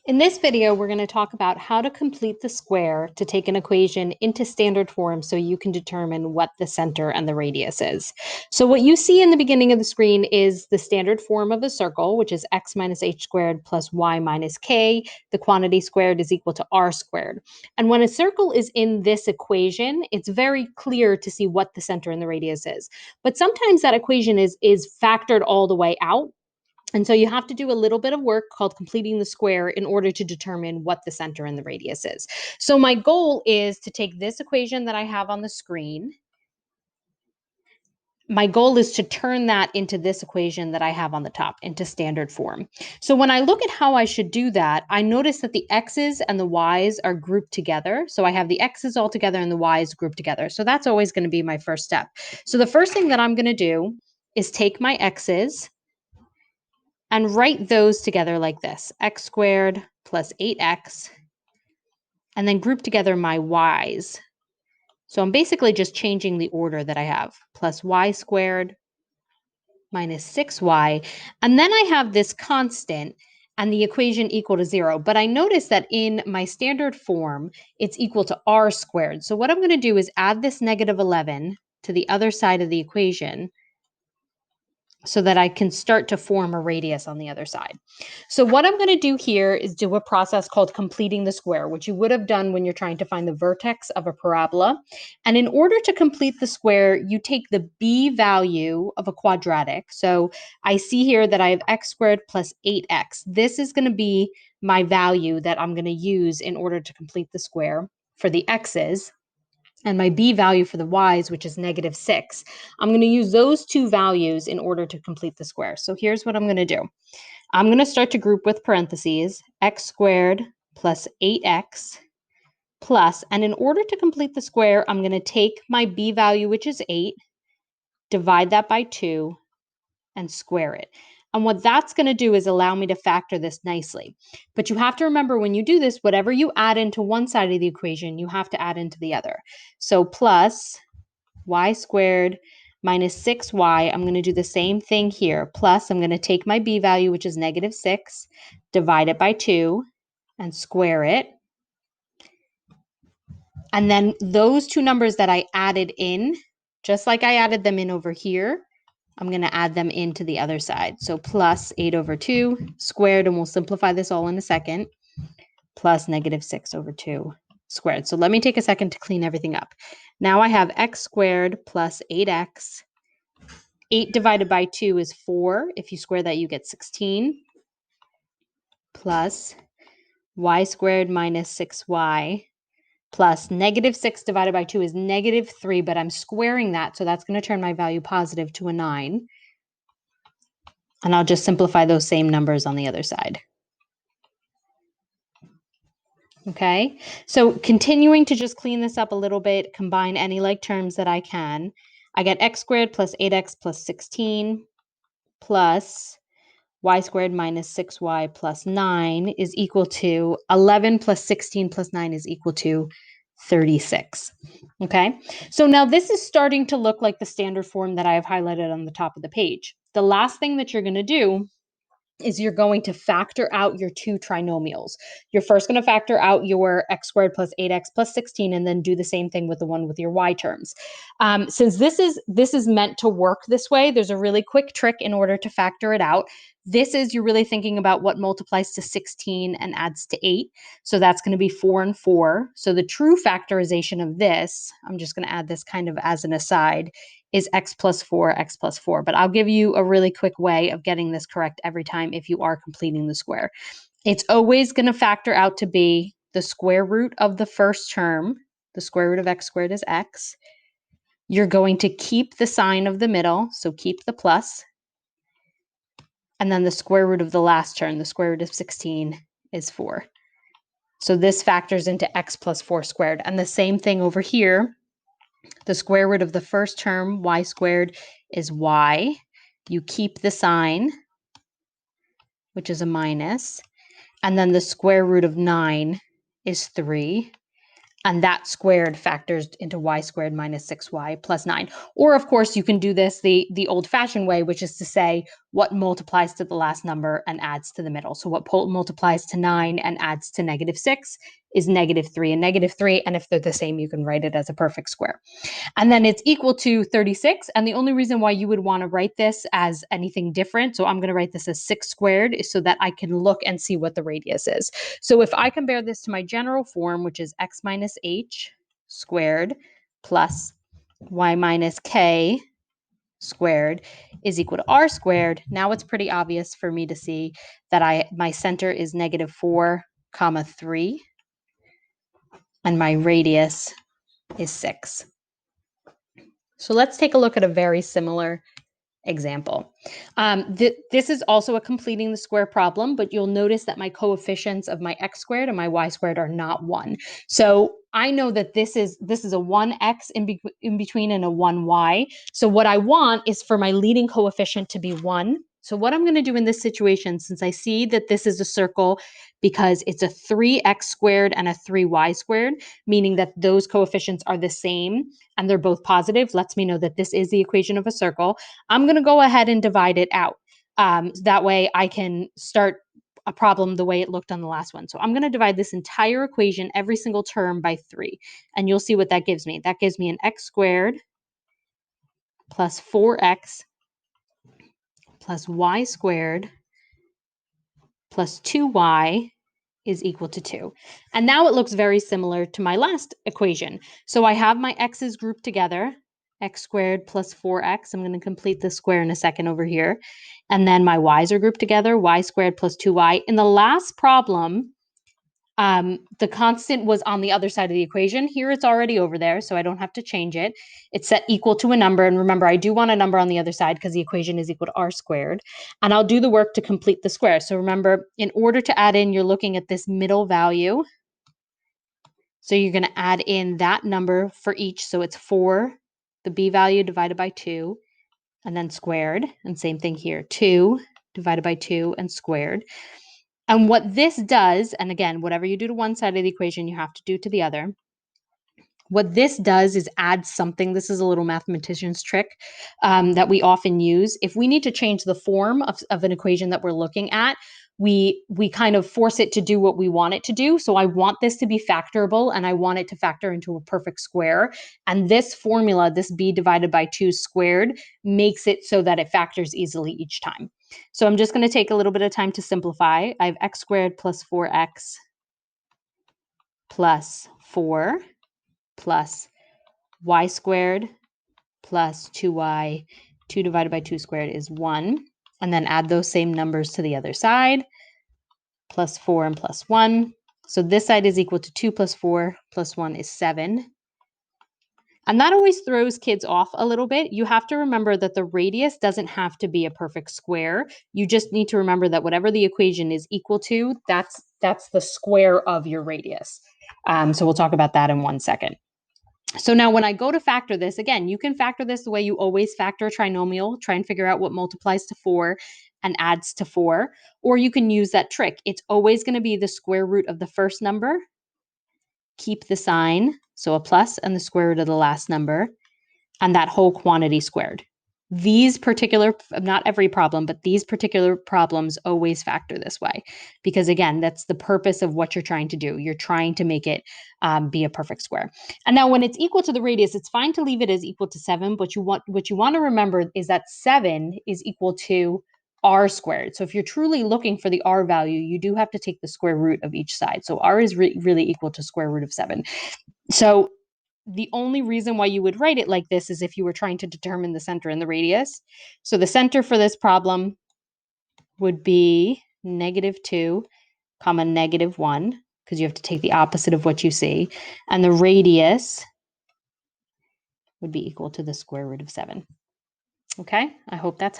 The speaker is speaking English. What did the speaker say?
In this video, we're going to talk about how to complete the square to take an equation into standard form so you can determine what the center and the radius is. So what you see in the beginning of the screen is the standard form of a circle, which is x minus h squared plus y minus k. The quantity squared is equal to r squared. And when a circle is in this equation, it's very clear to see what the center and the radius is. But sometimes that equation is factored all the way out. And so you have to do a little bit of work called completing the square in order to determine what the center and the radius is. So my goal is to take this equation that I have on the screen. My goal is to turn that into this equation that I have on the top, into standard form. So when I look at how I should do that, I notice that the x's and the y's are grouped together. So I have the x's all together and the y's grouped together. So that's always going to be my first step. So the first thing that I'm going to do is take my x's and write those together like this: x squared plus 8x, and then group together my y's. So I'm basically just changing the order that I have: plus y squared minus 6y. And then I have this constant and the equation equal to 0. But I notice that in my standard form, it's equal to r squared. So what I'm going to do is add this negative 11 to the other side of the equation, so that I can start to form a radius on the other side. So what I'm going to do here is do a process called completing the square, which you would have done when you're trying to find the vertex of a parabola. And in order to complete the square, you take the b value of a quadratic. So I see here that I have x squared plus 8x. This is going to be my value that I'm going to use in order to complete the square for the x's. And my b value for the y's, which is negative 6. I'm going to use those two values in order to complete the square. So here's what I'm going to do. I'm going to start to group with parentheses, x squared plus 8x plus, and in order to complete the square, I'm going to take my b value, which is 8, divide that by 2, and square it. And what that's going to do is allow me to factor this nicely. But you have to remember, when you do this, whatever you add into one side of the equation, you have to add into the other. So plus y squared minus 6y, I'm going to do the same thing here. Plus, I'm going to take my b value, which is negative 6, divide it by 2, and square it. And then those two numbers that I added in, just like I added them in over here, I'm going to add them into the other side. So plus 8 over 2 squared, and we'll simplify this all in a second, plus negative 6 over 2 squared. So let me take a second to clean everything up. Now I have x squared plus 8x. 8 divided by 2 is 4. If you square that, you get 16. Plus y squared minus 6y plus negative 6 divided by 2 is negative 3, but I'm squaring that, so that's going to turn my value positive to a 9. And I'll just simplify those same numbers on the other side. Okay, so continuing to just clean this up a little bit, combine any like terms that I can. I get x squared plus 8x plus 16 plus y squared minus 6y plus 9 is equal to 11 plus 16 plus 9 is equal to 36. Okay, so now this is starting to look like the standard form that I have highlighted on the top of the page. The last thing that you're going to do is you're going to factor out your two trinomials. You're first going to factor out your x squared plus 8x plus 16, and then do the same thing with the one with your y terms. Since this is meant to work this way, there's a really quick trick in order to factor it out. This is, you're really thinking about what multiplies to 16 and adds to 8. So that's going to be 4 and 4. So the true factorization of this, I'm just going to add this kind of as an aside, is x plus 4, x plus 4. But I'll give you a really quick way of getting this correct every time if you are completing the square. It's always going to factor out to be the square root of the first term. The square root of x squared is x. You're going to keep the sign of the middle, so keep the plus. And then the square root of the last term, the square root of 16, is 4. So this factors into x plus 4 squared. And the same thing over here. The square root of the first term, y squared, is y. You keep the sign, which is a minus. And then the square root of 9 is 3. And that squared factors into y squared minus 6y plus 9. Or, of course, you can do this the old-fashioned way, which is to say what multiplies to the last number and adds to the middle. So what multiplies to 9 and adds to negative 6 is negative 3 and negative 3. And if they're the same, you can write it as a perfect square. And then it's equal to 36. And the only reason why you would want to write this as anything different, so I'm going to write this as 6 squared, is so that I can look and see what the radius is. So if I compare this to my general form, which is x minus h squared plus y minus k squared is equal to r squared, now it's pretty obvious for me to see that my center is negative 4, 3, and my radius is 6. So let's take a look at a very similar example. This is also a completing the square problem, but you'll notice that my coefficients of my x squared and my y squared are not 1. So I know that this is a 1x in between and a 1y. So what I want is for my leading coefficient to be 1. So what I'm going to do in this situation, since I see that this is a circle because it's a 3x squared and a 3y squared, meaning that those coefficients are the same and they're both positive, lets me know that this is the equation of a circle. I'm going to go ahead and divide it out. That way I can start a problem the way it looked on the last one. So I'm going to divide this entire equation, every single term, by 3. And you'll see what that gives me. That gives me an x squared plus 4x plus y squared plus 2y is equal to 2. And now it looks very similar to my last equation. So I have my x's grouped together, x squared plus 4x. I'm going to complete the square in a second over here. And then my y's are grouped together, y squared plus 2y. In the last problem, the constant was on the other side of the equation. Here it's already over there, so I don't have to change it. It's set equal to a number. And remember, I do want a number on the other side because the equation is equal to r squared. And I'll do the work to complete the square. So remember, in order to add in, you're looking at this middle value. So you're going to add in that number for each. So it's 4, the b value divided by 2, and then squared. And same thing here, 2 divided by 2 and squared. And what this does, and again, whatever you do to one side of the equation, you have to do to the other. What this does is add something. This is a little mathematician's trick that we often use. If we need to change the form of an equation that we're looking at, we kind of force it to do what we want it to do. So I want this to be factorable, and I want it to factor into a perfect square. And this formula, this b divided by 2 squared, makes it so that it factors easily each time. So I'm just going to take a little bit of time to simplify. I have x squared plus 4x plus 4 plus y squared plus 2y. 2 divided by 2 squared is 1. And then add those same numbers to the other side. Plus 4 and plus 1. So this side is equal to 2 plus 4 plus 1 is 7. And that always throws kids off a little bit. You have to remember that the radius doesn't have to be a perfect square. You just need to remember that whatever the equation is equal to, that's the square of your radius. So we'll talk about that in 1 second. So now when I go to factor this, again, you can factor this the way you always factor a trinomial, try and figure out what multiplies to 4 and adds to 4, or you can use that trick. It's always going to be the square root of the first number, keep the sign, so a plus, and the square root of the last number, and that whole quantity squared. These particular, not every problem, but these particular problems always factor this way. Because again, that's the purpose of what you're trying to do. You're trying to make it be a perfect square. And now when it's equal to the radius, it's fine to leave it as equal to 7, but what you want to remember is that 7 is equal to r squared. So if you're truly looking for the r value, you do have to take the square root of each side. So r is really equal to square root of 7. So the only reason why you would write it like this is if you were trying to determine the center and the radius. So the center for this problem would be -2, -1, because you have to take the opposite of what you see. And the radius would be equal to the square root of 7. Okay, I hope that's